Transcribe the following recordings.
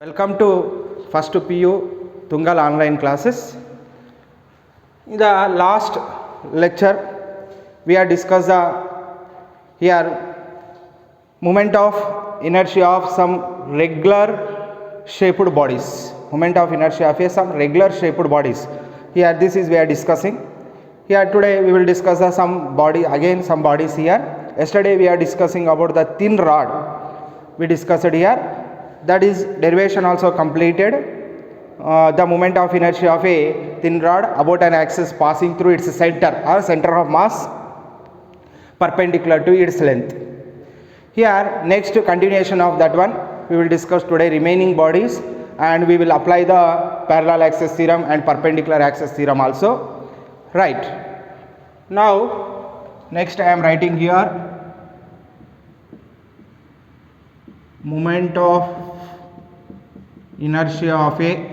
Welcome to first PU Tungal online classes. In the last lecture, we have discussed the here moment of inertia of some regular shaped bodies. Moment of inertia of some regular shaped bodies. Here this is we are discussing. Here today we will discuss the some bodies here. Yesterday we are discussing about the thin rod. We discussed here. That is derivation also completed. The moment of inertia of a thin rod about an axis passing through its center or center of mass perpendicular to its length. Here next continuation of that one we will discuss today remaining bodies, and we will apply the parallel axis theorem and perpendicular axis theorem also. Right. Now next I am writing here moment of inertia of a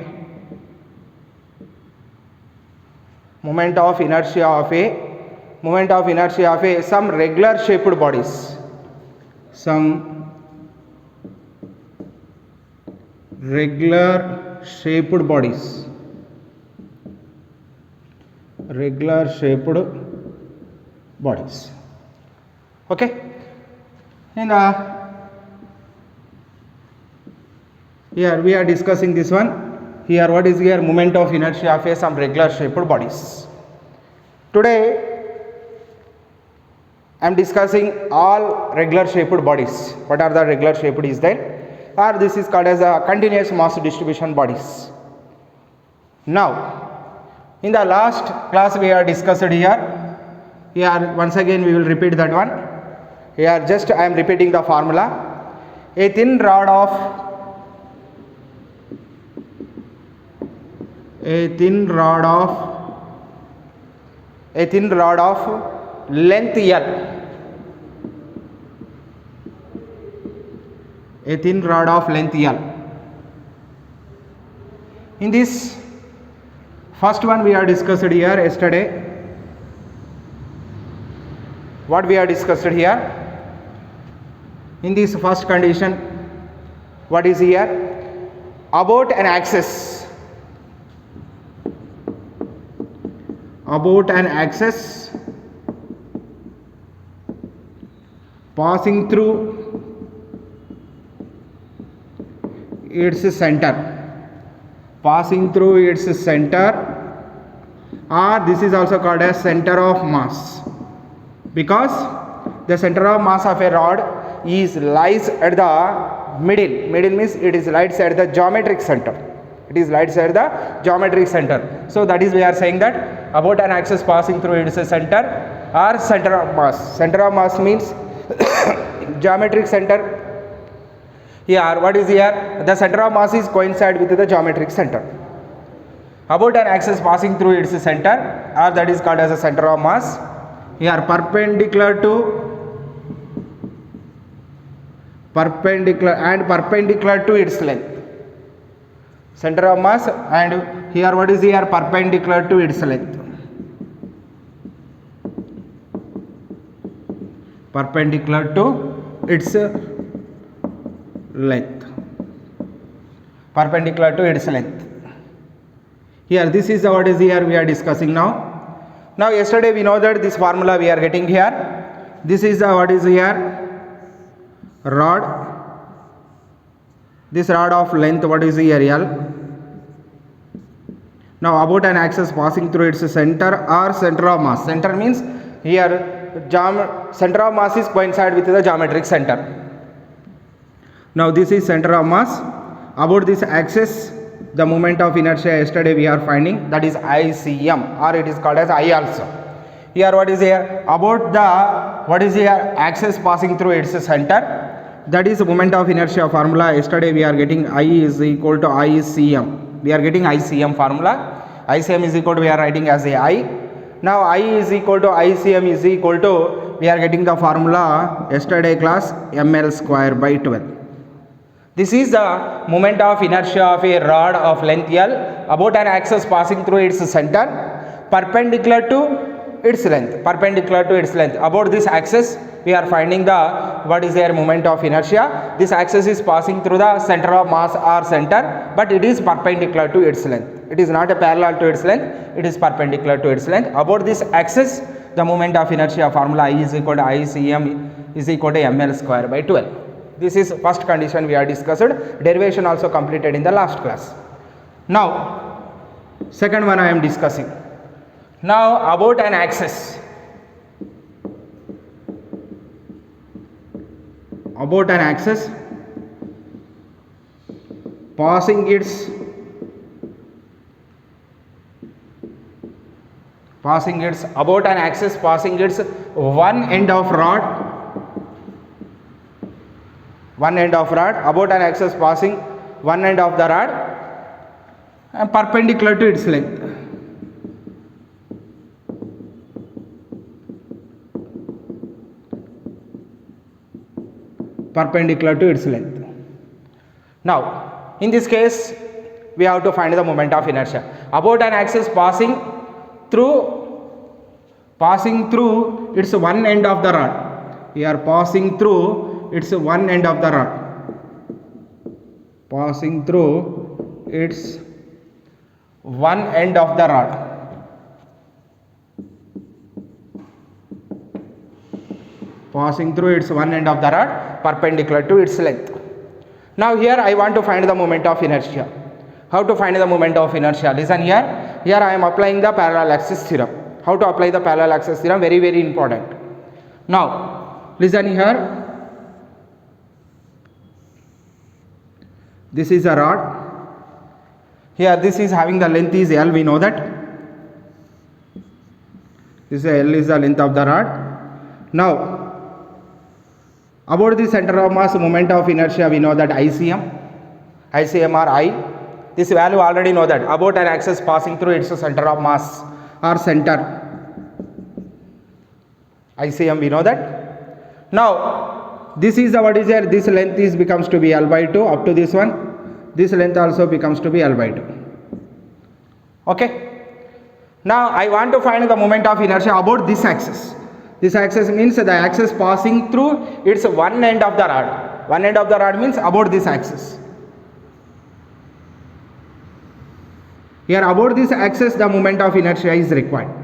some regular shaped bodies, okay. And here we are discussing this one. Here what is here moment of inertia of some regular shaped bodies. Today I am discussing all regular shaped bodies. What are the regular shaped is there, or this is called as a continuous mass distribution bodies. Now in the last class we are discussed here once again we will repeat that one. Here just I am repeating the formula. A thin rod of length L. In this first one we are discussed here yesterday. What we are discussed here in this first condition, what is here about an axis passing through its center, or this is also called as center of mass, because the center of mass of a rod lies at the middle means it is lies at the geometric center. So that is we are saying that about an axis passing through its center or center of mass means geometric center. Here what is here, the center of mass is coincide with the geometric center. About an axis passing through its center, or that is called as a center of mass. Here perpendicular to its length, center of mass, and here what is here perpendicular to its length. Here this is what is here we are discussing now. Now yesterday we know that this formula we are getting here. This is what is here rod. This rod of length what is here L. Now about an axis passing through its center or center of mass. Center means here center of mass is coincide with the geometric center. Now this is center of mass. About this axis, the moment of inertia yesterday we are finding, that is ICM, or it is called as I also. Here what is here about the what is here axis passing through its center, that is the moment of inertia formula. Yesterday we are getting I is equal to ICM. We are getting ICM formula. ICM is equal to we are writing as a I. Now I is equal to ICM is equal to we are getting the formula yesterday class ml square by 12. This is the moment of inertia of a rod of length L about an axis passing through its center perpendicular to its length, perpendicular to its length. About this axis we are finding the what is their moment of inertia. This axis is passing through the center of mass or center, but it is perpendicular to its length. It is not a parallel to its length, it is perpendicular to its length. About this axis, the moment of inertia formula I is equal to ICM is equal to ml square by 12. This is first condition we are discussed. Derivation also completed in the last class. Now second one I am discussing. Now about an axis. About an axis passing its about an axis passing its one end of rod, about an axis passing one end of the rod and perpendicular to its length. Perpendicular to its length. Now in this case we have to find the moment of inertia. About an axis passing through its one end of the rod. We are passing through its one end of the rod. Passing through its one end of the rod. Passing through its one end of the rod perpendicular to its length. Now here I want to find the moment of inertia. How to find the moment of inertia? Listen here. Here I am applying the parallel axis theorem. How to apply the parallel axis theorem? Very, very important. Now listen here. This is a rod. Here this is having the length is L, we know that. This L is the length of the rod. Now about the center of mass moment of inertia we know that ICM or I. This value already know that. About an axis passing through its center of mass or center, ICM we know that. Now this is the what is there, this length is becomes to be L by 2 up to this one. This length also becomes to be L by 2. Okay. Now I want to find the moment of inertia about this axis. This axis means the axis passing through its one end of the rod. One end of the rod means about this axis. Here about this axis the moment of inertia is required.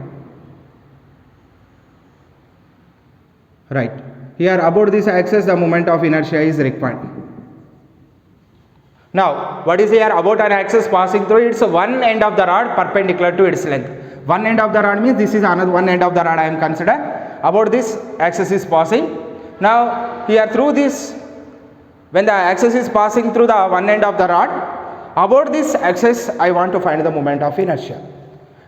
Right. Here about this axis the moment of inertia is required. Now what is here? About an axis passing through its one end of the rod perpendicular to its length. One end of the rod means this is another one end of the rod I am consider. About this axis is passing. Now here through this, when the axis is passing through the one end of the rod, about this axis I want to find the moment of inertia.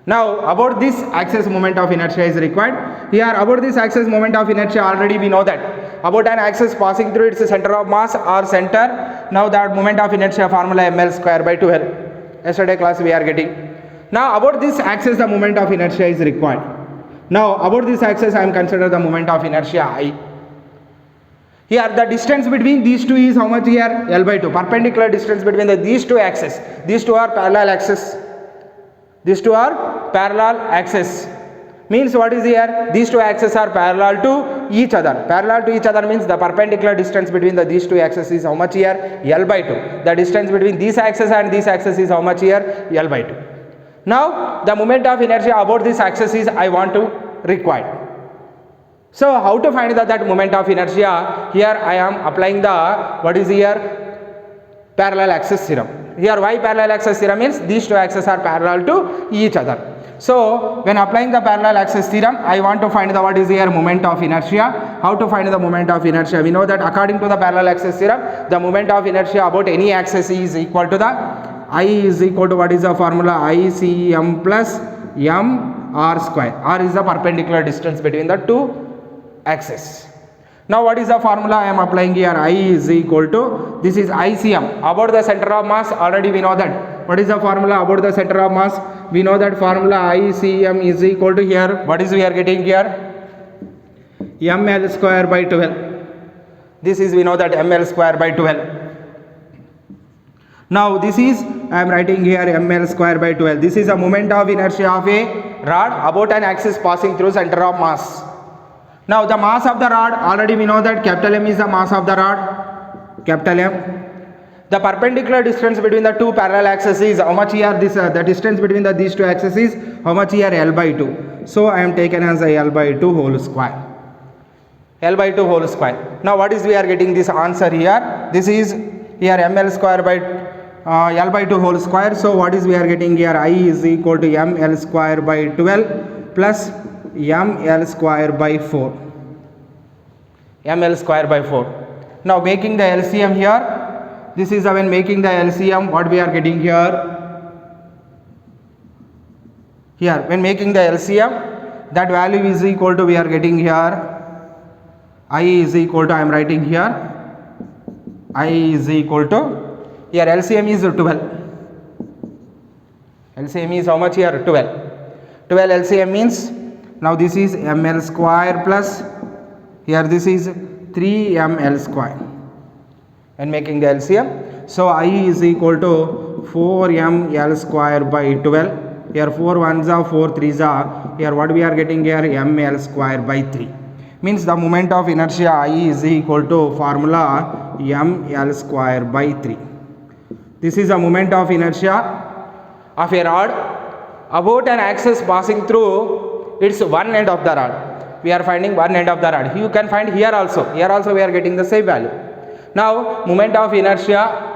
Now about this axis moment of inertia is required. Here about this axis moment of inertia already we know that. About an axis passing through its center of mass or center, now that moment of inertia formula ml square by 12. Yesterday class we are getting. Now about this axis the moment of inertia is required. Now about this axis I am consider the moment of inertia I. Here the distance between these two is how much here? L by 2. Perpendicular distance between these two axes. These two are parallel axes. These two are parallel axes. Means what is here? These two axes are parallel to each other. Parallel to each other means the perpendicular distance between these two axes is how much here? L by 2. The distance between these axes and this axis is how much here? L by 2. Now the moment of inertia about this axis is I want to require. So how to find that moment of inertia? Here I am applying the what is here? Parallel axis theorem. Here why parallel axis theorem means these two axes are parallel to each other. So when applying the parallel axis theorem I want to find the what is here? Moment of inertia. How to find the moment of inertia? We know that according to the parallel axis theorem the moment of inertia about any axis is equal to the I is equal to what is the formula? ICM plus m r square. R is the perpendicular distance between the two axis. Now what is the formula I am applying here? I is equal to, this is ICM about the center of mass, already we know that. What is the formula about the center of mass? We know that formula ICM is equal to here, what is we are getting here? ml square by 12. This is we know that ml square by 12. Now this is I am writing here ml square by 12. This is a moment of inertia of a rod about an axis passing through center of mass. Now the mass of the rod, already we know that capital M is the mass of the rod, capital M. The perpendicular distance between the two parallel axes is how much here? This the distance between these two axes is how much here? L by 2. So I am taken as a L by 2 whole square. L by 2 whole square. Now what is we are getting this answer here? This is here ml square by L by 2 whole square. So what is we are getting here? I is equal to ml square by 12 plus ml square by 4. ml square by 4. Now making the LCM here. This is when making the LCM, what we are getting here. Here, when making the LCM, that value is equal to, we are getting here, I is equal to, I am writing here, I is equal to, here LCM is 12. LCM is how much here? 12. 12 LCM means, now this is ml square plus, here this is 3ml square. And making the LCM, so I is equal to 4ml square by 12. Here 4 1s are 4 3s are. Here what we are getting here? ml square by 3. Means the moment of inertia I is equal to formula ml square by 3. This is the moment of inertia of a rod about an axis passing through its one end of the rod. We are finding one end of the rod. You can find here also. Here also we are getting the same value. Now, moment of inertia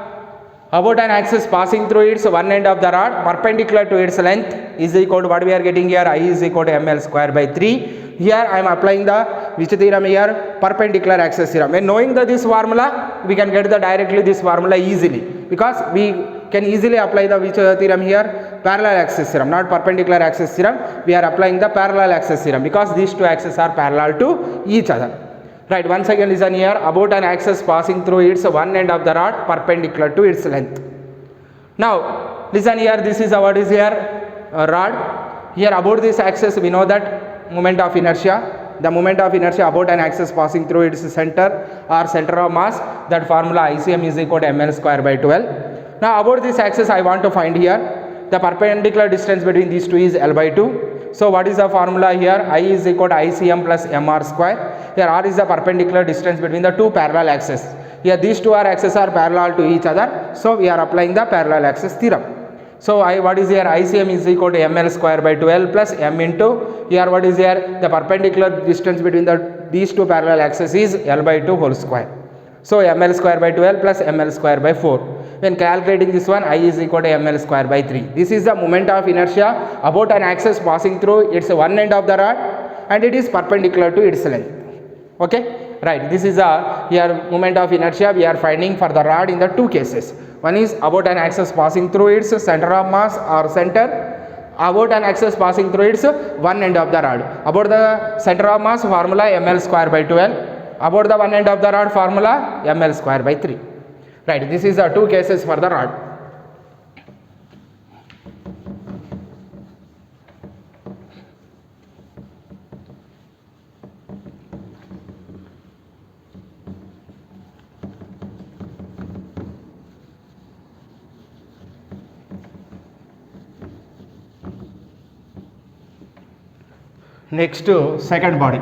about an axis passing through its one end of the rod perpendicular to its length is equal to what we are getting here? I is equal to ml square by 3. Here I am applying the which theorem here? Perpendicular axis theorem. When knowing this formula, we can get the directly this formula easily, because we can easily apply the which theorem here? Parallel axis theorem, not perpendicular axis theorem. We are applying the parallel axis theorem because these two axes are parallel to each other. Right, once again listen here, about an axis passing through its one end of the rod perpendicular to its length. Now listen here, this is what is here? A rod. Here about this axis we know that moment of inertia. The moment of inertia about an axis passing through its center or center of mass, that formula ICM is equal to ml square by 12. Now about this axis I want to find here, the perpendicular distance between these two is L by 2. So what is the formula here? I is equal to ICM plus mr square. Here r is the perpendicular distance between the two parallel axes. Here these two axes are parallel to each other. So we are applying the parallel axis theorem. So what is here? ICM is equal to ml square by 12 plus m into, here what is here? The perpendicular distance between these two parallel axes is L by 2 whole square. So ml square by 12 plus ml square by 4. When calculating this one, I is equal to ml square by 3. This is the moment of inertia about an axis passing through its one end of the rod and it is perpendicular to its length. Okay, right. This is a here moment of inertia we are finding for the rod in the two cases. One is about an axis passing through its center of mass or center, about an axis passing through its one end of the rod. About the center of mass formula ml square by 12. About the one end of the rod formula ml square by 3. Right, this is the two cases for the rod. Next to second body.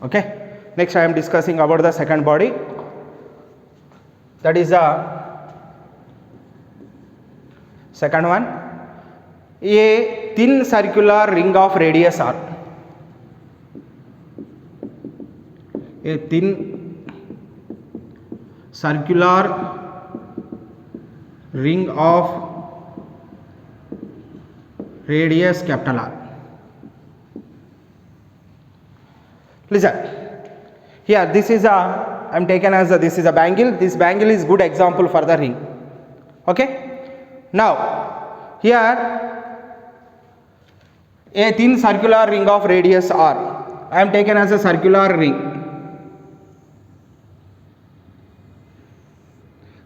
Okay, next I am discussing about the second body. That is the second one, a thin circular ring of radius r. A thin circular ring of radius capital R. Listen, here this is a, I am taken as this is a bangle. This bangle is good example for the ring. Okay. Now here a thin circular ring of radius r. I am taken as a circular ring.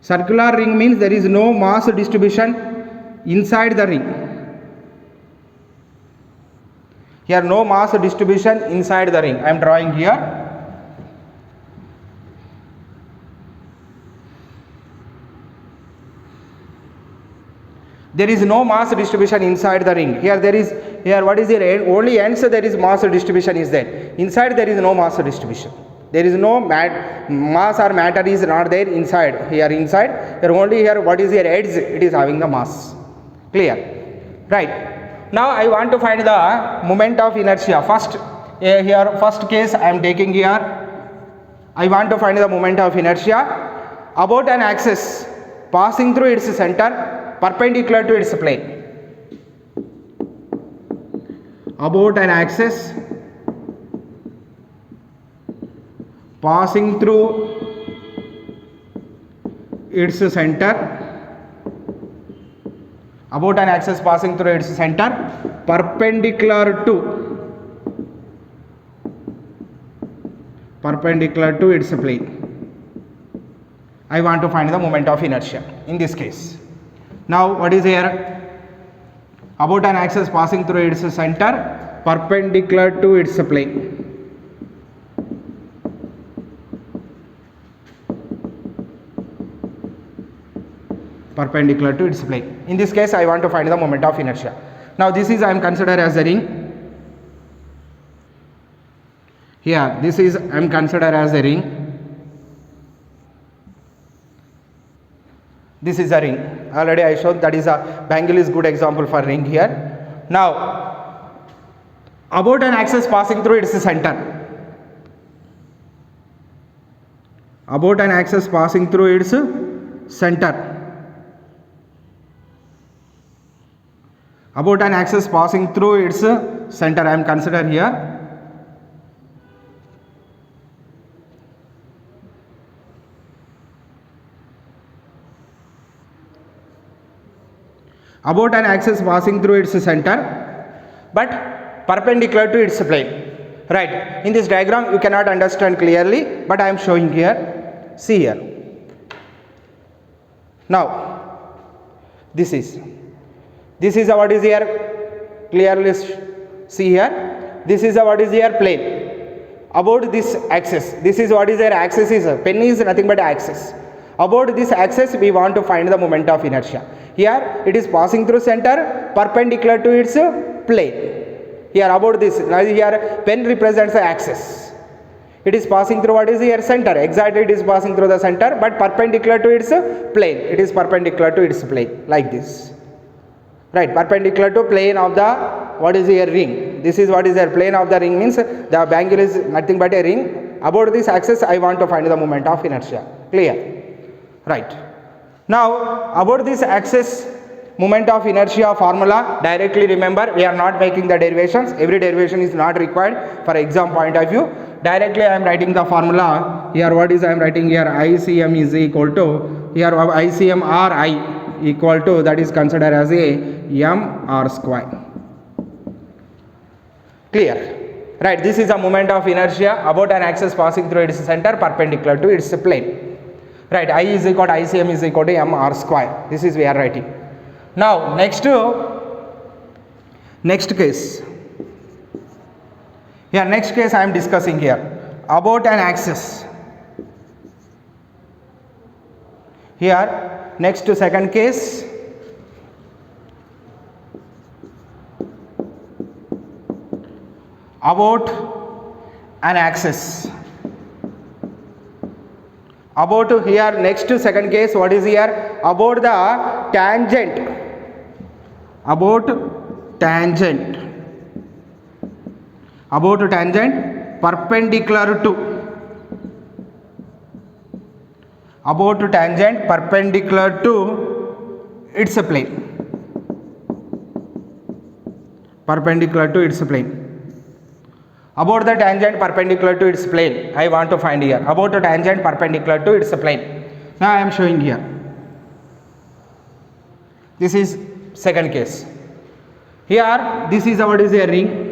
Circular ring means there is no mass distribution inside the ring. Here no mass distribution inside the ring. I am drawing here. There is no mass distribution inside the ring. Here there is here what is the end? Only ends there is mass distribution is there. Inside there is no mass distribution. There is no mass or matter is not there inside. Here inside, here only here what is your edge? It is having the mass. Clear? Right. Now I want to find the moment of inertia. First, here first case I am taking here. I want to find the moment of inertia about an axis passing through its center perpendicular to its plane. About an axis passing through its center, about an axis passing through its center perpendicular to its plane. I want to find the moment of inertia in this case. Now what is here? About an axis passing through its center perpendicular to its plane. Perpendicular to its plane. In this case I want to find the moment of inertia. Now this is I am considered as a ring. Here this is I am considered as a ring. This is a ring. Already I showed that is a bangle is good example for ring here. Now about an axis passing through its center. About an axis passing through its center. About an axis passing through its center I am considered here. About an axis passing through its center but perpendicular to its plane. Right. In this diagram you cannot understand clearly, but I am showing here. See here. Now this is what is here? Clearly see here. This is what is here? Plane. About this axis, this is what is their axis is. Pen is nothing but axis. About this axis we want to find the moment of inertia. Here it is passing through center perpendicular to its plane. Here about this, here pen represents the axis. It is passing through what is here? Center. Exactly it is passing through the center but perpendicular to its plane. It is perpendicular to its plane like this. Right, perpendicular to plane of the what is here? Ring. This is what is here? Plane of the ring means the bangle is nothing but a ring. About this axis I want to find the moment of inertia. Clear? Right. Now about this axis moment of inertia formula, directly remember we are not making the derivations. Every derivation is not required for exam point of view. Directly I am writing the formula. Here what is I am writing here? ICM is equal to here ICM or I equal to, that is considered as a m r square. Clear? Right, this is a moment of inertia about an axis passing through its center perpendicular to its plane. Right, I is equal to ICM is equal to m r square. This is we are writing. Now next case. Here next case I am discussing here about an axis. Here next to second case. About an axis. About here next to second case what is here? About the tangent. About tangent. About tangent perpendicular to. About tangent perpendicular to its plane. Perpendicular to its plane. About the tangent perpendicular to its plane I want to find here. About the tangent perpendicular to its plane. Now I am showing here. This is second case. Here this is what is a ring.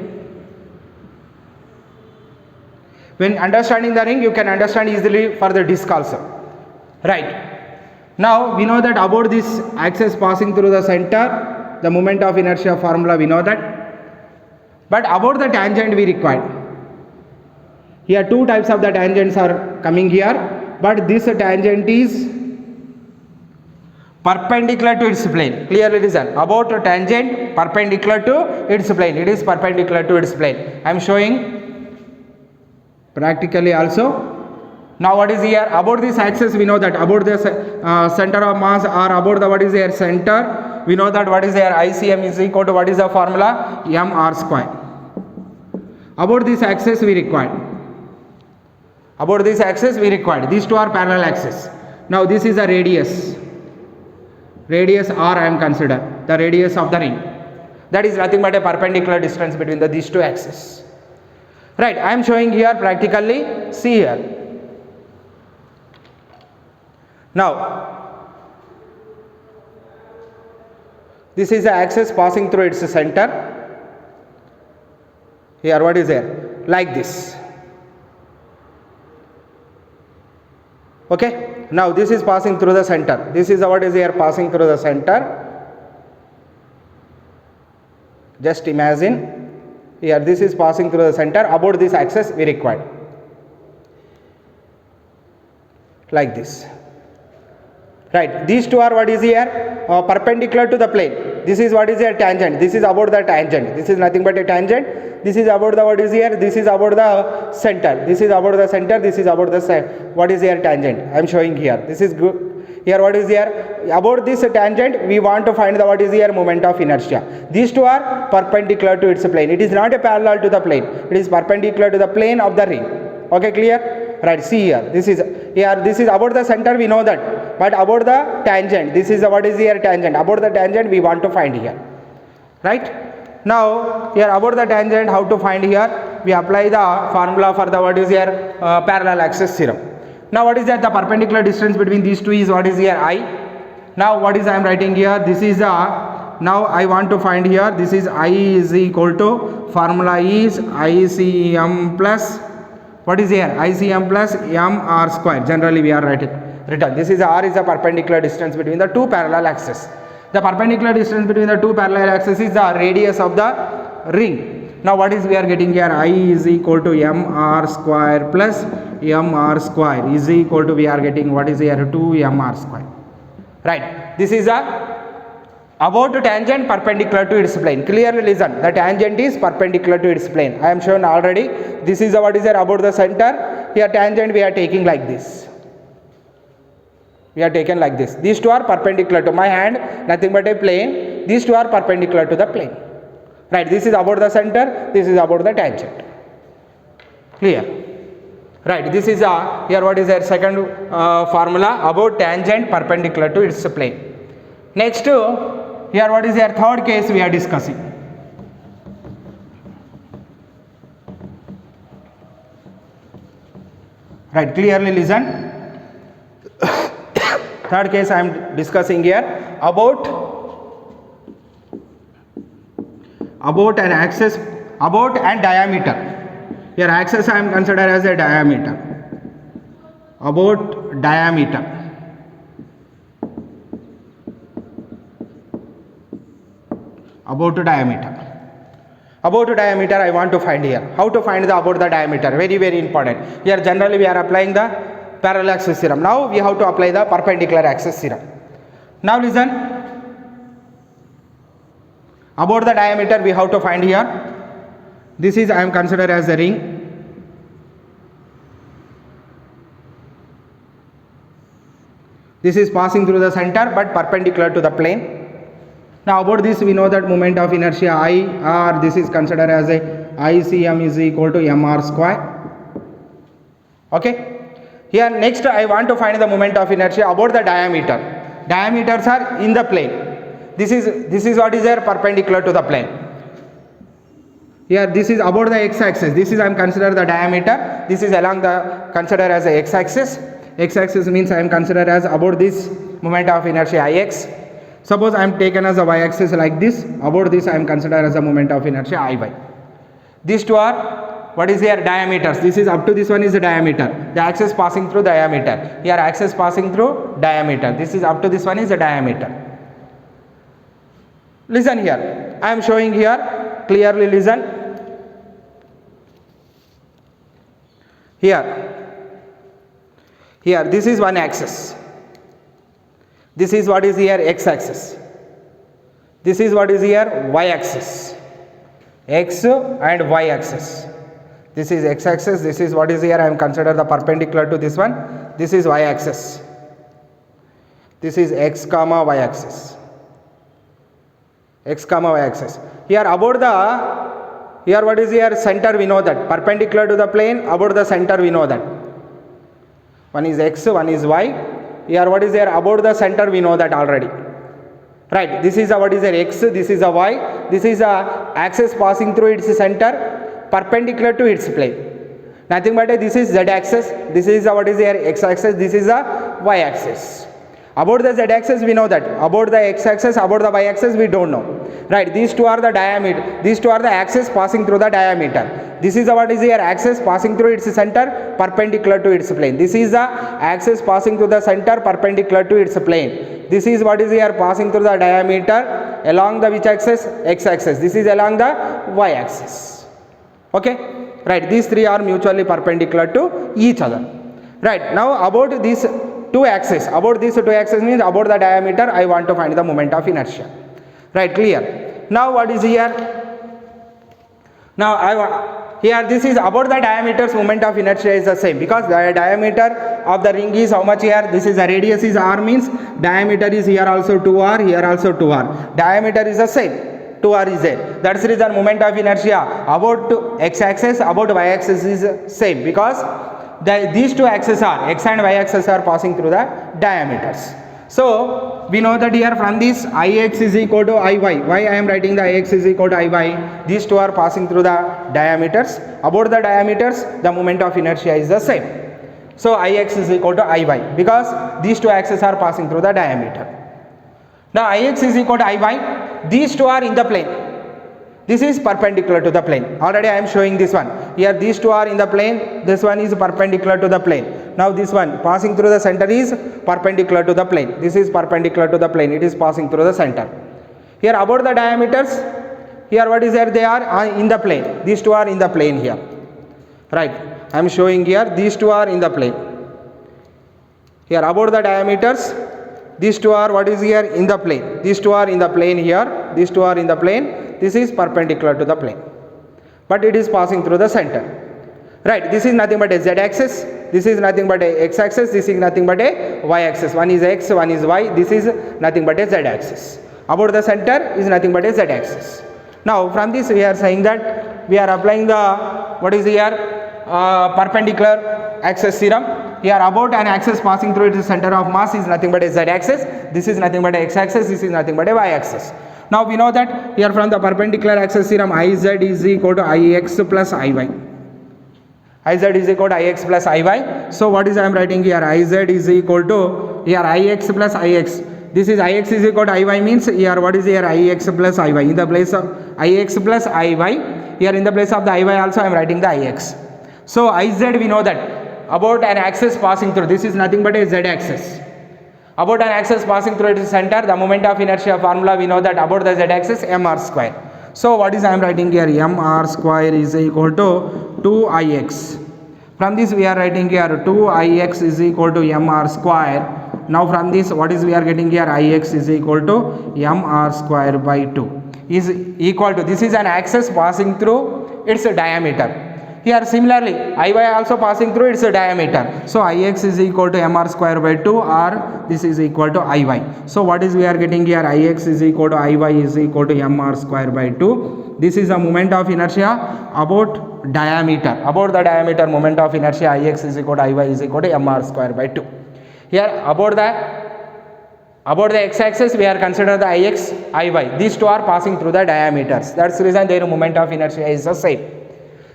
When understanding the ring you can understand easily for the disc also. Right. Now we know that about this axis passing through the center, the moment of inertia formula we know that. But about the tangent we required. Here two types of the tangents are coming here, but this tangent is perpendicular to its plane. Clearly listen, about a tangent perpendicular to its plane, it is perpendicular to its plane. I am showing practically also. Now what is here, about this axis we know that about the center of mass, or about the what is their center, we know that what is their ICM is equal to what is the formula, mr square. About this axis we required, about this axis we required, these two are parallel axes. Now this is a radius r I am consider the radius of the ring, that is nothing but a perpendicular distance between these two axes, right. I am showing here practically, see here. Now this is the axis passing through its center. Here what is there, like this, okay. Now this is passing through the center, this is what is here passing through the center. Just imagine here, this is passing through the center, about this axis we required, like this, right. These two are what is here, perpendicular to the plane. This is what is here, tangent, this is about the tangent, this is nothing but a tangent, this is about the what is here, this is about the center, this is about the center, this is about the what is here, tangent. I am showing here, this is good. Here what is here, about this tangent we want to find the what is here, moment of inertia. These two are perpendicular to its plane, it is not a parallel to the plane, it is perpendicular to the plane of the ring, okay, clear, right. See here, this is here, this is about the center, we know that, but about the tangent, this is what is here, tangent, about the tangent we want to find here, right. Now here about the tangent, how to find here, we apply the formula for the what is here, parallel axis theorem. Now what is that, the perpendicular distance between these two is what is here, I. Now what is I am writing here, this is the, now I want to find here, this is I is equal to, formula is ICM plus what is here, ICM plus mr square, generally we are written. This is r is the perpendicular distance between the two parallel axes. The perpendicular distance between the two parallel axes is the radius of the ring. Now what is we are getting here, I is equal to mr square plus mr square is equal to, we are getting what is here, 2mr square, right. This is a about tangent perpendicular to its plane. Clearly listen, the tangent is perpendicular to its plane. I am shown already, this is what is there, about the center, here tangent we are taking like this, we are taken like this, these two are perpendicular to my hand, nothing but a plane, these two are perpendicular to the plane, right. This is about the center, this is about the tangent, clear, right. This is here what is their second formula, about tangent perpendicular to its plane. Next here what is their third case we are discussing, right. Clearly listen, third case I am discussing here, about an axis, about and diameter. Here axis I am considered as a diameter, about diameter, about diameter. About diameter I want to find here. How to find the about the diameter? Very very important. Here generally we are applying the parallel axis theorem. Now we have to apply the perpendicular axis theorem. Now listen, about the diameter we have to find here. This is I am considered as the ring. This is passing through the center but perpendicular to the plane. Now about this we know that moment of inertia I, or this is considered as a ICM is equal to mr square, okay. Here next I want to find the moment of inertia about the diameter. Diameters are in the plane, this is what is there, perpendicular to the plane. Here this is about the x-axis, this is I am considered the diameter, this is along the considered as the x-axis. X-axis means I am considered as about this moment of inertia Ix. Suppose I am taken as a y-axis like this, about this I am considered as a moment of inertia Iy. These two are what is their diameters, this is up to this one is the diameter, the axis passing through diameter, here axis passing through diameter, this is up to this one is the diameter. Listen here, I am showing here, clearly listen. Here this is one axis, This is what is here x axis. This is what is here y axis. X and y axis. This is x axis. This is what is here. I am consider the perpendicular to this one. This is y axis. This is x comma y axis. X comma y axis. Here about the, here what is here, center we know that, perpendicular to the plane, about the center we know that. One is x, one is y. Here what is here, about the center we know that already. Right, this is a what is a x, this is a y, this is a axis passing through its center, perpendicular to its plane. Nothing but this is z axis, this is a what is here x axis, this is a y axis. About the z axis we know that, about the x axis, about the y axis we don't know. Right, these two are the diameter, these two are the axis passing through the diameter. This is a what is here axis passing through its center, perpendicular to its plane. This is the axis passing through the center, perpendicular to its plane. This is what is here passing through the diameter along the which axis, x axis. This is along the y axis. Okay, right, these three are mutually perpendicular to each other. Right, now about these two axes, about these two axes means about the diameter I want to find the moment of inertia. Right, clear. Now what is here? Now here this is about the diameter's moment of inertia is the same, because the diameter of the ring is how much here? This is the radius is r, means diameter is here also 2r, here also 2r. Diameter is the same, 2r is there. That's the reason moment of inertia about x axis, about y axis is same, because these two axes are, x and y axis are passing through the diameters. So we know that here from this Ix is equal to Iy. Why I am writing the Ix is equal to Iy? These two are passing through the diameters. About the diameters, the moment of inertia is the same. So Ix is equal to Iy, because these two axes are passing through the diameter. Now Ix is equal to Iy. These two are in the plane. This is perpendicular to the plane. Already I am showing this one. Here these two are in the plane. This one is perpendicular to the plane. Now this one passing through the center is perpendicular to the plane. This is perpendicular to the plane. It is passing through the center. Here about the diameters, here what is there? They are in the plane. These two are in the plane here. Right. I am showing here. These two are in the plane. Here about the diameters, these two are what is here? In the plane. These two are in the plane here. These two are in the plane. This is perpendicular to the plane, but it is passing through the center. Right, this is nothing but a z axis, this is nothing but a x axis, this is nothing but a y axis. One is x, one is y, this is nothing but a z axis. About the center is nothing but a z axis. Now from this we are saying that we are applying the what is here perpendicular axis theorem. Here about an axis passing through its center of mass is nothing but a z axis, this is nothing but a x axis, this is nothing but a y axis. Now we know that here from the perpendicular axis theorem, Iz is equal to Ix plus Iy. Iz is equal to Ix plus Iy. So what is I am writing here? Iz is equal to here Ix plus Ix. This is Ix is equal to Iy, means here what is here? Ix plus Iy. In the place of Ix plus Iy, here in the place of the Iy also I am writing the Ix. So Iz we know that about an axis passing through, this is nothing but a z axis. About an axis passing through its center, the moment of inertia formula we know that about the z axis mr square. So what is I am writing here? Mr square is equal to 2Ix. From this we are writing here 2Ix is equal to mr square. Now from this what is we are getting here? Ix is equal to mr square by 2 is equal to, this is an axis passing through its diameter. Here similarly Iy also passing through its diameter. So Ix is equal to mr square by 2, or this is equal to Iy. So what is we are getting here? Ix is equal to Iy is equal to mr square by 2. This is a moment of inertia about diameter. About the diameter moment of inertia, Ix is equal to Iy is equal to mr square by 2. Here about the x-axis we are consider the Ix, Iy. These two are passing through the diameters. That's the reason their moment of inertia is the same.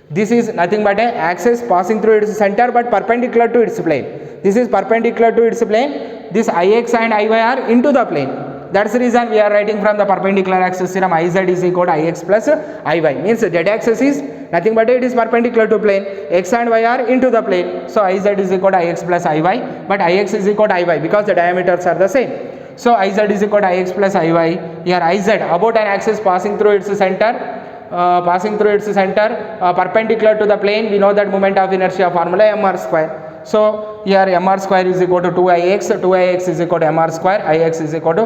This is nothing but an axis passing through its center but perpendicular to its plane. This is perpendicular to its plane. This Ix and Iy are into the plane. That's the reason we are writing from the perpendicular axis theorem Iz is equal to Ix plus Iy. Means z axis is nothing but it is perpendicular to plane. X and y are into the plane. So Iz is equal to Ix plus Iy. But Ix is equal to Iy because the diameters are the same. So Iz is equal to Ix plus Iy. Here Iz about an axis passing through its center. Perpendicular to the plane, we know that moment of inertia formula mr square. So here mr square is equal to 2ix is equal to mr square, ix is equal to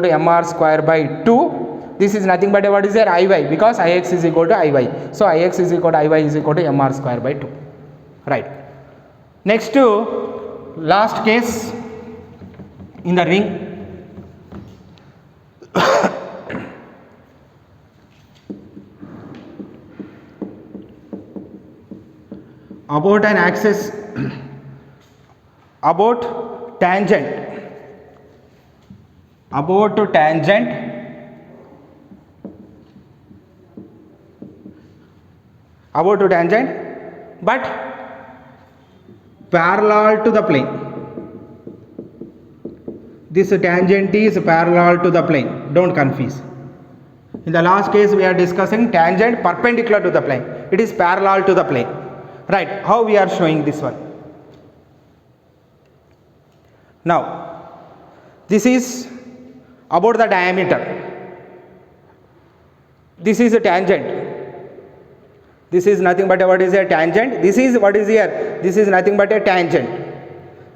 mr square by 2. This is nothing but what is there, iy, because ix is equal to iy. So ix is equal to iy is equal to mr square by 2. Right. Next to last case in the ring. About an axis, about tangent, but parallel to the plane. This tangent is parallel to the plane, don't confuse. In the last case we are discussing tangent perpendicular to the plane, it is parallel to the plane. Right, how we are showing this one? Now, this is about the diameter. This is a tangent. This is nothing but what is a tangent. This is what is here? This is nothing but a tangent.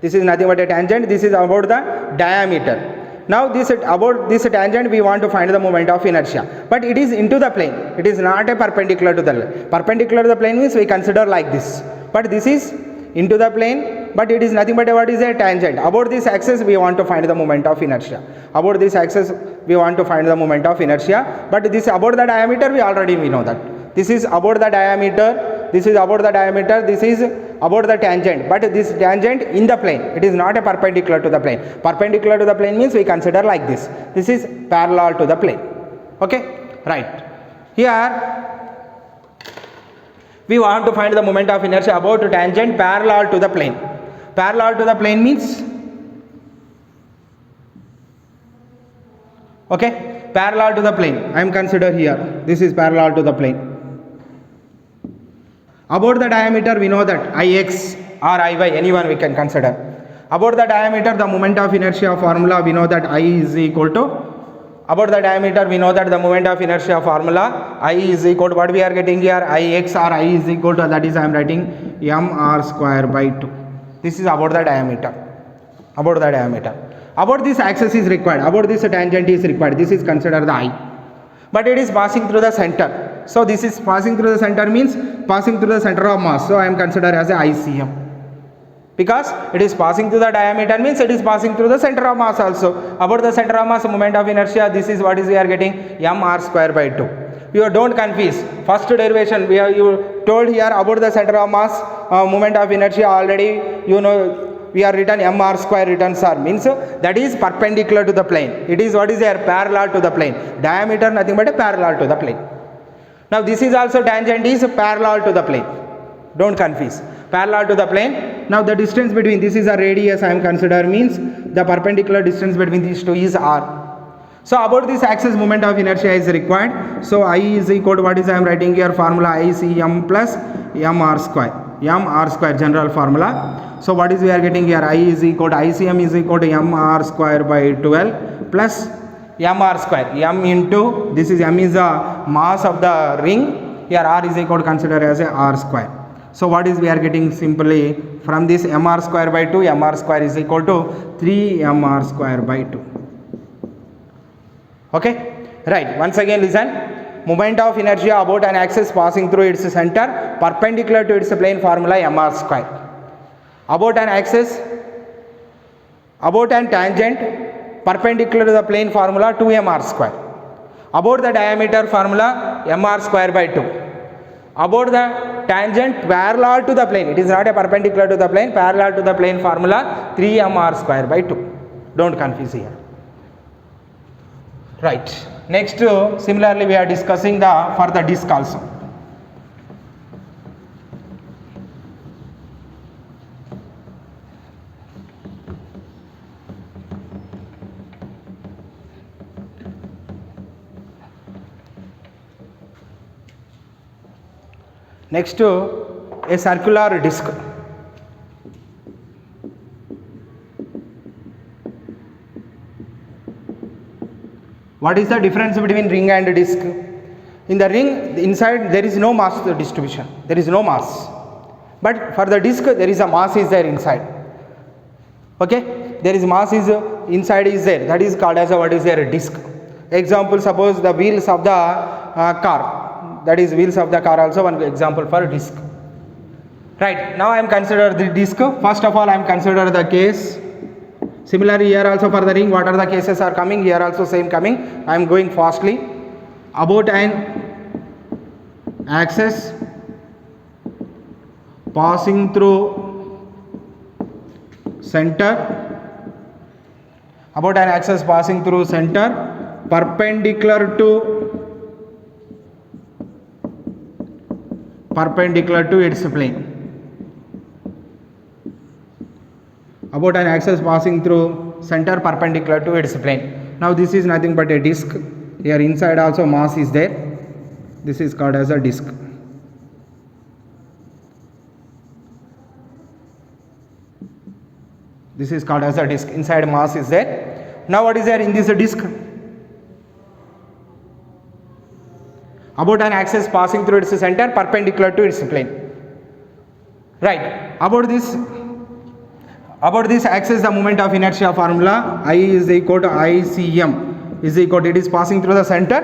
This is nothing but a tangent. This is about the diameter. Now this about this tangent we want to find the moment of inertia, but it is into the plane. It is not a perpendicular to the plane. Perpendicular to the plane means we consider like this, but this is into the plane, but it is nothing but what is a tangent. About this axis we want to find the moment of inertia. About this axis we want to find the moment of inertia, but this about the diameter we know that. This is about the diameter, this is about the diameter, this is about the tangent, but this tangent in the plane, it is not a perpendicular to the plane. Perpendicular to the plane means we consider like this. This is parallel to the plane. Okay, right. Here we want to find the moment of inertia about tangent parallel to the plane. Parallel to the plane means, okay, parallel to the plane. I am consider here. This is parallel to the plane. About the diameter we know that Ix or Iy, anyone we can consider. About the diameter, the moment of inertia formula we know that I is equal to, about the diameter we know that the moment of inertia formula I is equal to what we are getting here, Ix or I is equal to, that is I am writing mr square by 2. This is about the diameter. About the diameter. About this axis is required, about this tangent is required, this is considered the I. But it is passing through the center. So this is passing through the center means passing through the center of mass. So I am considered as a ICM. Because it is passing through the diameter means it is passing through the center of mass also. About the center of mass, moment of inertia, this is what is we are getting, mr square by 2. You don't confuse. First derivation we are you told here about the center of mass, moment of inertia already you know. We are written mr square returns are means that is perpendicular to the plane. It is what is there, parallel to the plane. Diameter nothing but a parallel to the plane. Now this is also tangent is parallel to the plane. Don't confuse. Parallel to the plane. Now the distance between, this is a radius I am consider means the perpendicular distance between these two is r. So about this axis moment of inertia is required. So I is equal to what is I am writing here, formula ICM plus mr square. mr square general formula. So what is we are getting here, I is equal to ICM is equal to mr square by 12 plus mr square, m into, this is m is the mass of the ring, here r is equal to consider as a r square. So what is we are getting simply from this mr square by 2, mr square is equal to 3 mr square by 2. Okay, right. Once again listen. Moment of inertia about an axis passing through its center perpendicular to its plane, formula mr square. About an axis, about an tangent perpendicular to the plane, formula 2mr square. About the diameter, formula mr square by 2. About the tangent parallel to the plane, it is not a perpendicular to the plane, parallel to the plane, formula 3mr square by 2. Don't confuse here. Right. Next, similarly we are discussing the for the disk also. Next, a circular disk. What is the difference between ring and disk? In the ring, inside there is no mass distribution. There is no mass. but for the disc there is a mass is there inside. Okay, there is mass is inside is there, that is called as a what is there, a disc. Example, suppose the wheels of the car, that is wheels of the car also one example for disc. Right, now I am consider the disc. First of all I am consider the case. Similarly here also for the ring, what are the cases are coming, here also same coming. I am going fastly. About an axis passing through center, about an axis passing through center, perpendicular to its plane. About an axis passing through center perpendicular to its plane. Now this is nothing but a disc. Here inside also mass is there. This is called as a disc. This is called as a disc. Inside mass is there. Now what is there in this disc? About an axis passing through its center perpendicular to its plane. Right. About this axis, the moment of inertia formula I is equal to ICM is equal to, it is passing through the center.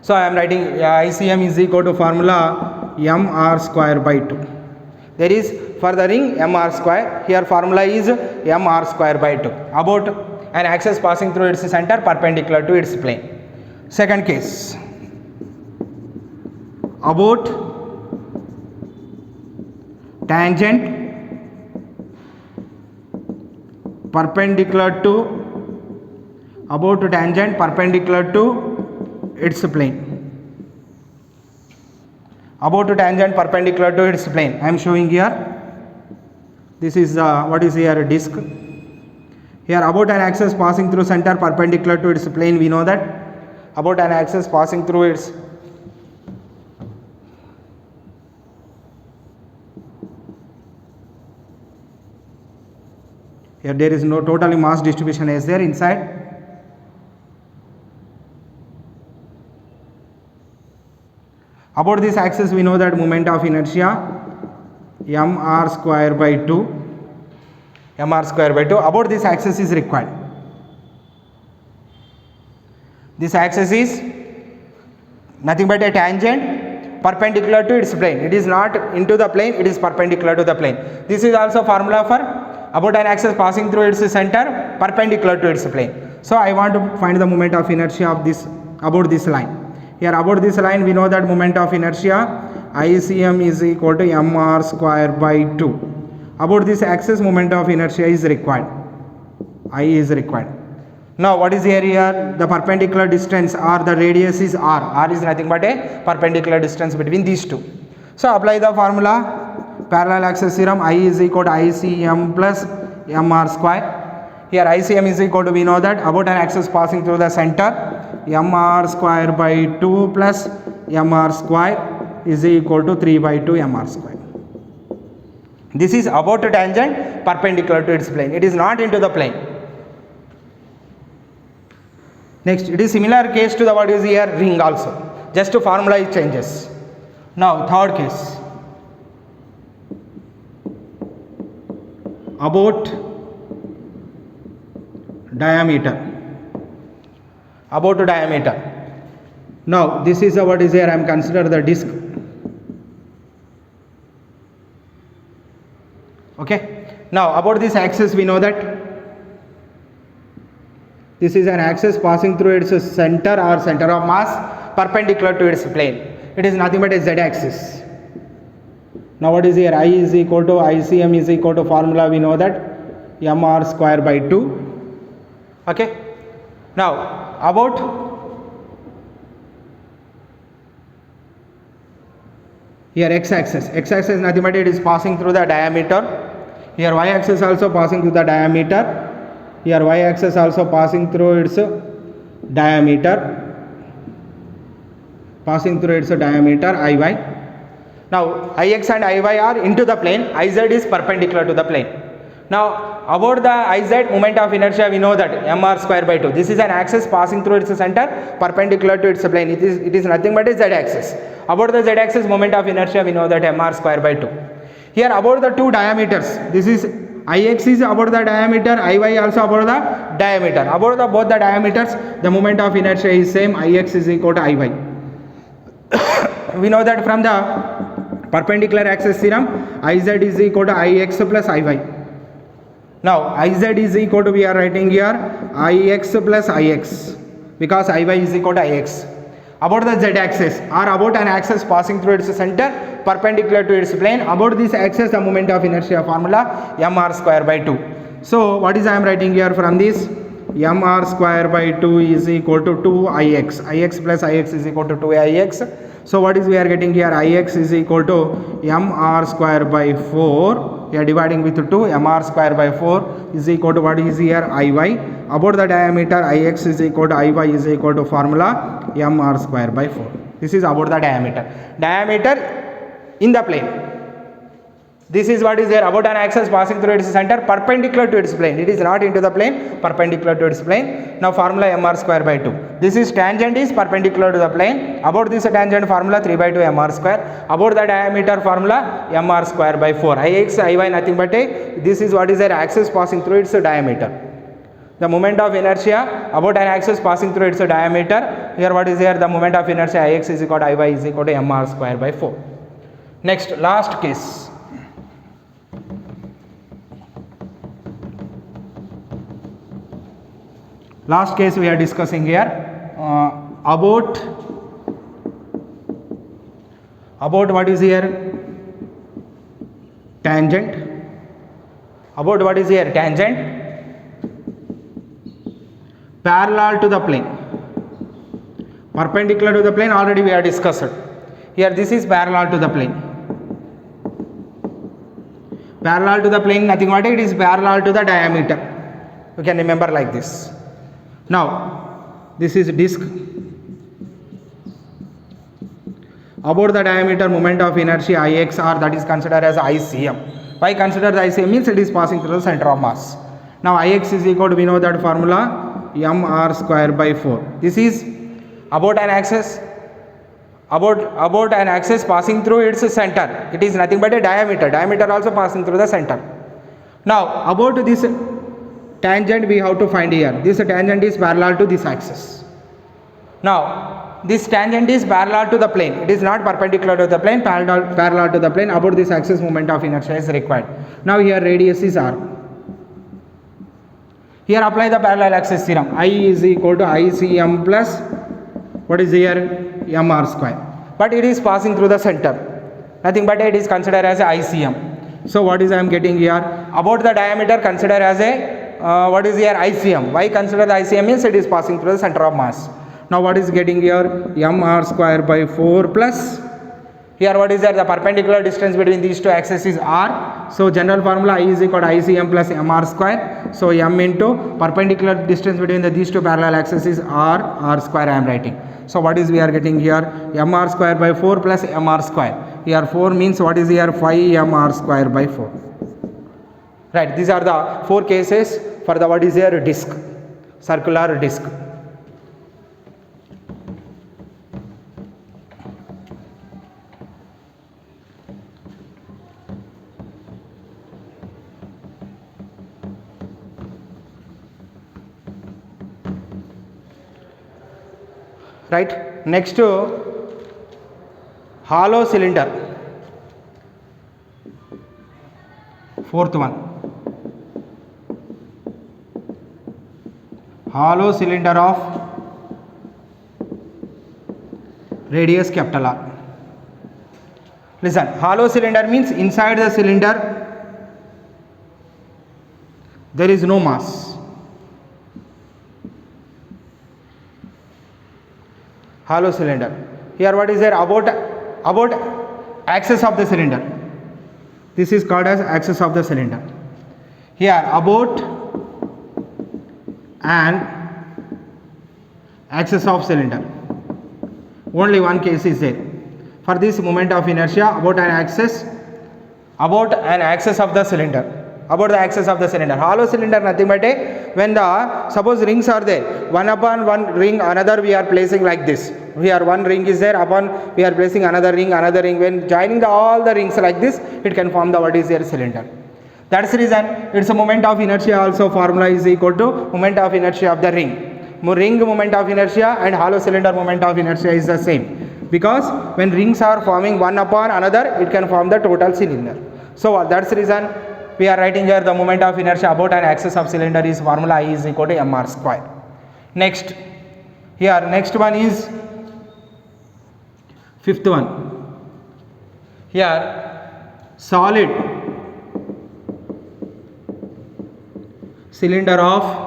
So I am writing ICM is equal to formula mr square by 2. There is for the ring mr square, here formula is mr square by 2. About an axis passing through its center perpendicular to its plane. Second case, about tangent perpendicular to its plane. About tangent perpendicular to its plane. I am showing here. This is what is here, a disc. Here about an axis passing through center perpendicular to its plane, we know that about an axis passing through its here there is no totally mass distribution is there inside. About this axis we know that moment of inertia mr square by 2. About this axis is required. This axis is nothing but a tangent perpendicular to its plane. It is not into the plane, it is perpendicular to the plane. This is also formula for about an axis passing through its center perpendicular to its plane. So I want to find the moment of inertia of this about this line. Here about this line we know that moment of inertia ICM is equal to mr square by 2. About this axis moment of inertia is required. I is required. Now what is here? The perpendicular distance or the radius is r. R is nothing but a perpendicular distance between these two. So apply the formula, parallel axis theorem. I is equal to ICM plus mr square. Here ICM is equal to, we know that about an axis passing through the center mr square by 2 plus mr square is equal to 3 by 2 mr square. This is about a tangent perpendicular to its plane. It is not into the plane. Next, it is similar case to the what is here ring also. Just to formula it changes. Now third case. About diameter. About diameter. Now this is what is here. I am consider the disc. Okay. Now about this axis we know that this is an axis passing through its center or center of mass perpendicular to its plane. It is nothing but a z axis. Now what is here? I is equal to ICM is equal to formula we know that mr square by 2. Okay. Now about here x axis. X axis nothing but it is passing through the diameter. Here y axis also passing through the diameter. Here y axis also passing through its diameter. Passing through its diameter IY. Now Ix and Iy are into the plane. Iz is perpendicular to the plane. Now about the Iz moment of inertia we know that mr square by 2. This is an axis passing through its center perpendicular to its plane. It is nothing but a z axis. About the z axis moment of inertia we know that mr square by 2. Here about the two diameters, this is Ix is about the diameter, Iy also about the diameter. About the both the diameters, the moment of inertia is same, Ix is equal to Iy. We know that from the perpendicular axis theorem, Iz is equal to Ix plus Iy. Now Iz is equal to, we are writing here Ix plus Ix, because Iy is equal to Ix. About the z axis, or about an axis passing through its center perpendicular to its plane, about this axis the moment of inertia formula mr square by 2. So what is I am writing here from this, mr square by 2 is equal to 2Ix. Ix plus Ix is equal to 2Ix. So what is we are getting here, Ix is equal to mr square by 4, we are dividing with 2, mr square by 4 is equal to what is here, Iy. About the diameter, Ix is equal to Iy is equal to formula mr square by 4. This is about the diameter. Diameter in the plane. This is what is there, about an axis passing through its center perpendicular to its plane. It is not into the plane, perpendicular to its plane. Now formula mr square by 2. This is tangent is perpendicular to the plane. About this tangent formula 3 by 2 mr square. About the diameter formula mr square by 4. Ix, Iy nothing but a, this is what is their axis passing through its diameter. The moment of inertia about an axis passing through its diameter. Here what is here, the moment of inertia Ix is equal to Iy is equal to mr square by 4. Next, last case. Last case we are discussing here about what is here, tangent. About what is here, tangent parallel to the plane, perpendicular to the plane already we have discussed. Here this is parallel to the plane. Parallel to the plane nothing but it is parallel to the diameter. You can remember like this. Now this is disk. About the diameter moment of inertia Ixr, that is considered as ICM. Why consider the ICM means it is passing through the center of mass. Now Ix is equal to, we know that formula mr square by 4. This is about an axis, about an axis passing through its center. It is nothing but a diameter. Diameter also passing through the center. Now about this tangent we have to find here. This tangent is parallel to this axis. Now this tangent is parallel to the plane. It is not perpendicular to the plane, parallel to the plane. About this axis moment of inertia is required. Now here radius is r. Here apply the parallel axis theorem. I is equal to ICM plus what is here, mr square. But it is passing through the center. Nothing but it is considered as a ICM. So what is I am getting here? About the diameter consider as a what is here, ICM. Why consider the ICM means it is passing through the center of mass. Now what is getting here, mr square by 4 plus, here what is there, the perpendicular distance between these two axes is r. So general formula I is equal to ICM plus mr square. So m into perpendicular distance between these two parallel axes is r square I am writing. So what is we are getting here, mr square by 4 plus mr square. Here 4 means what is here, 5 mr square by 4. Right, these are the 4 cases for the what is here, disk, circular disk. Right, next to hollow cylinder, 4th one, hollow cylinder of radius capital R. Listen, hollow cylinder means inside the cylinder there is no mass. Hollow cylinder. Here what is there, about axis of the cylinder. This is called as axis of the cylinder. Here about and axis of cylinder. Only one case is there. For this moment of inertia about an axis of the cylinder. About the axis of the cylinder. Hollow cylinder nothing but a, when the suppose rings are there, one upon one ring, another we are placing like this. Here one ring is there, upon we are placing another ring. When joining all the rings like this, it can form the what is here cylinder. That's the reason its moment of inertia also formula is equal to moment of inertia of the ring. Ring moment of inertia and hollow cylinder moment of inertia is the same, because when rings are forming one upon another, it can form the total cylinder. So that's the reason we are writing here the moment of inertia about an axis of cylinder is formula I is equal to mr square. Next one is fifth one. Here solid cylinder of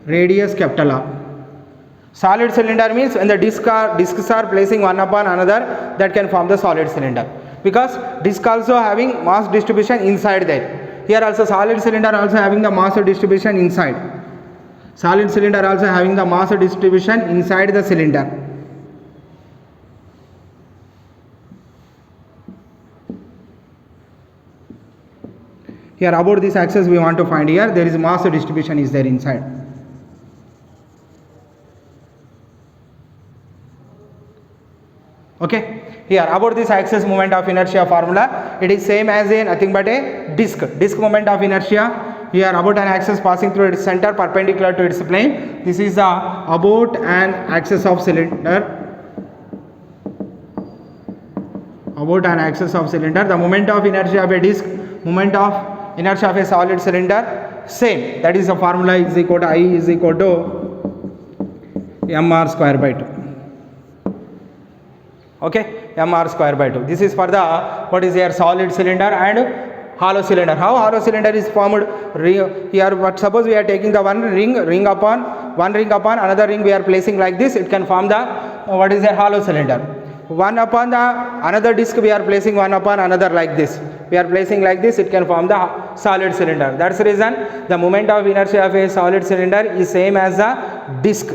radius capital R. Solid cylinder means when the discs are placing one upon another, that can form the solid cylinder, because disc also having mass distribution inside there. Here also solid cylinder also having the mass distribution inside. Solid cylinder also having the mass distribution inside the cylinder. Here about this axis we want to find here, there is mass distribution is there inside. Okay, here about this axis moment of inertia formula, it is same as a nothing but a disc moment of inertia. Here about an axis passing through its center perpendicular to its plane. This is the about an axis of cylinder. About an axis of cylinder, the moment of inertia of a disc, moment of inertia of a solid cylinder, same. That is the formula is equal to I is equal to mr square by 2. Okay, mr square by 2. This is for the what is here solid cylinder and hollow cylinder. How hollow cylinder is formed? Here, but suppose we are taking the one ring upon another ring we are placing like this, it can form the what is a hollow cylinder. One upon the another disc we are placing one upon another like this. We are placing like this, it can form the solid cylinder. That's the reason the moment of inertia of a solid cylinder is same as the disc.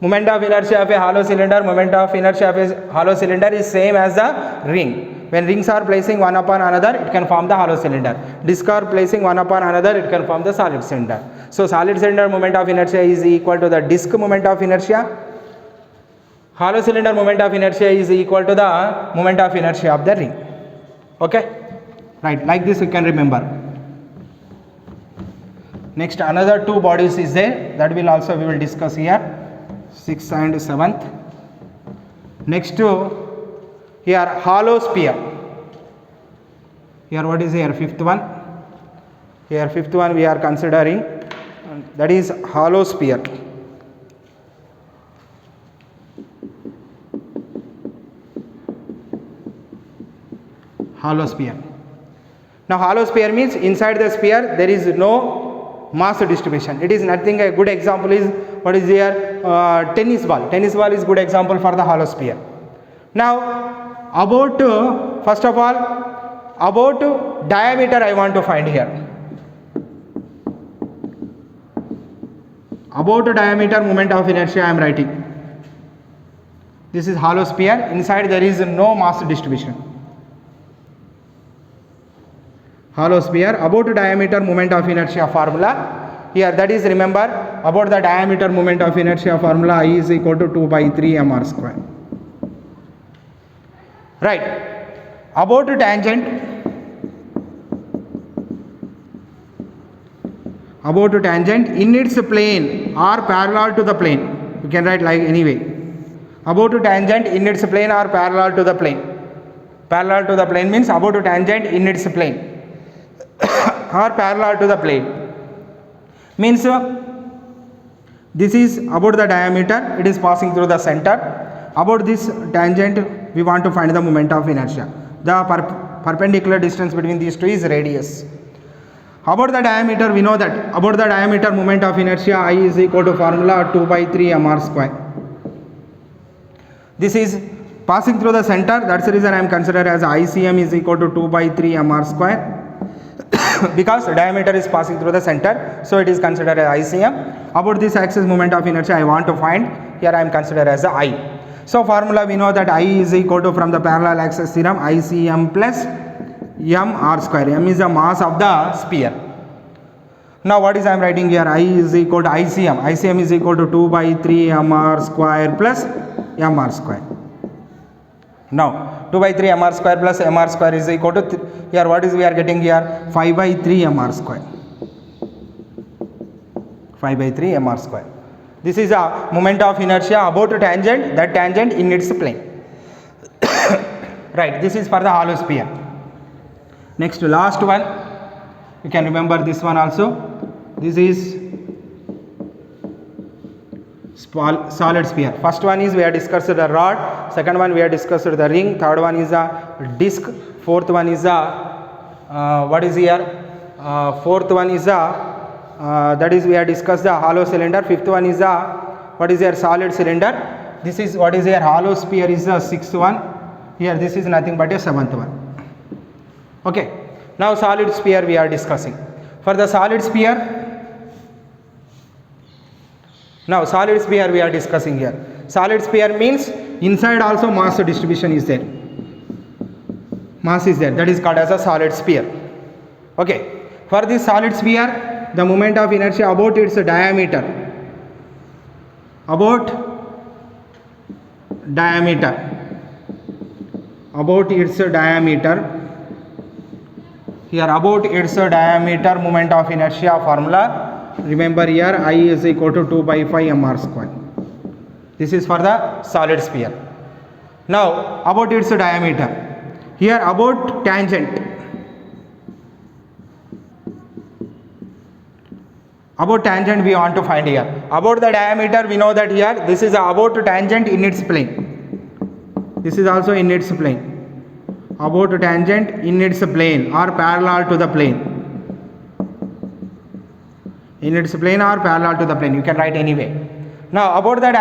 Moment of inertia of a hollow cylinder, moment of inertia of a hollow cylinder is same as the ring. When rings are placing one upon another, it can form the hollow cylinder. Disc are placing one upon another, it can form the solid cylinder. So solid cylinder moment of inertia is equal to the disc moment of inertia. Hollow cylinder moment of inertia is equal to the moment of inertia of the ring. Okay, right, like this you can remember. Next another two bodies is there, that will also we will discuss here. 6th and 7th. Next here hollow sphere. Here what is here 5th one. Here 5th one we are considering, that is hollow sphere. Hollow sphere. Now hollow sphere means inside the sphere there is no mass distribution. It is nothing. A good example is what is here tennis ball. Tennis ball is good example for the hollow sphere. Now about first of all about diameter I want to find here. About diameter moment of inertia I am writing. This is hollow sphere. Inside there is no mass distribution. Hollow sphere. About diameter moment of inertia formula. Here that is, remember about the diameter moment of inertia formula I is equal to 2 by 3 mr square. Right. About tangent. About tangent in its plane or parallel to the plane. You can write like anyway. About tangent in its plane or parallel to the plane. Parallel to the plane means about tangent in its plane or parallel to the plane. Means this is about the diameter, it is passing through the center. About this tangent we want to find the moment of inertia. The perpendicular distance between these two is radius. About the diameter, we know that about the diameter moment of inertia I is equal to formula 2 by 3 mr square. This is passing through the center, that's the reason I am considered as ICM is equal to 2 by 3 mr square. Because the diameter is passing through the center, so it is considered as ICM. About this axis moment of inertia I want to find, here I am considered as the I. So formula we know that I is equal to, from the parallel axis theorem, ICM plus mr square. M is the mass of the sphere. Now what is I am writing here? I is equal to ICM. ICM is equal to 2 by 3 mr square plus mr square. Now 2 by 3 mr square plus mr square is equal to here what is we are getting here? 5 by 3 mr square. 5 by 3 mr square. This is a moment of inertia about a tangent, that tangent in its plane. Right, this is for the hollow sphere. Next, last one, you can remember this one also. This is solid sphere. First one is we have discussed the rod, second one we have discussed the ring, third one is a disc, fourth one is a what is here? Fourth one is a that is we have discussed the hollow cylinder. Fifth one is a what is here? Solid cylinder. This is what is here? Hollow sphere is the sixth one. Here this is nothing but a seventh one. Okay. Now solid sphere we are discussing. For the solid sphere, now solid sphere we are discussing here. Solid sphere means inside also mass distribution is there. Mass is there. That is called as a solid sphere. Okay. For this solid sphere, the moment of inertia about its diameter. About its diameter. Here about its diameter moment of inertia formula, remember here I is equal to 2 by 5 mr square. This is for the solid sphere. Now about its diameter, here about tangent. About tangent we want to find here. About the diameter we know that here this is about tangent in its plane. This is also in its plane. About tangent in its plane or parallel to the plane. In its plane or parallel to the plane, you can write anyway. Now about the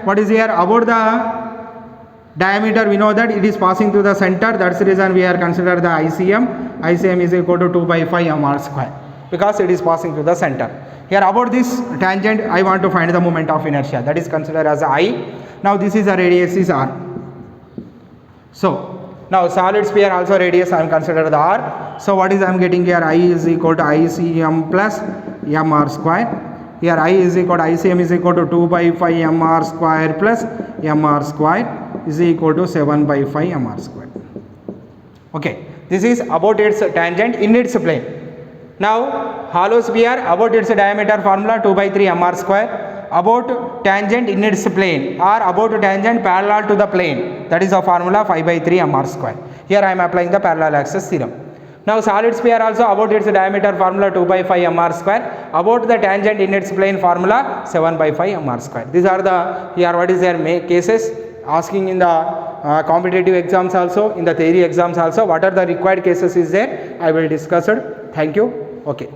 what is here? About the diameter we know that it is passing through the center. That's the reason we are considered the ICM. ICM is equal to 2 by 5 mr square because it is passing through the center. Here about this tangent I want to find the moment of inertia, that is considered as I. Now this is a radius is r. So now solid sphere also radius I am considered the r. So what is I am getting here? I is equal to ICM plus mr square. Here I is equal to ICM is equal to 2 by 5 mr square plus mr square is equal to 7 by 5 mr square. Okay, this is about its tangent in its plane. Now hollow sphere about its diameter formula 2 by 3 mr square. About tangent in its plane or about tangent parallel to the plane, that is a formula 5 by 3 mr square. Here I am applying the parallel axis theorem. Now solid sphere also about its diameter formula 2 by 5 mr square, about the tangent in its plane formula 7 by 5 mr square. These are the here what is their cases asking in the competitive exams also, in the theory exams also. What are the required cases is there? I will discuss it. Thank you. Okay.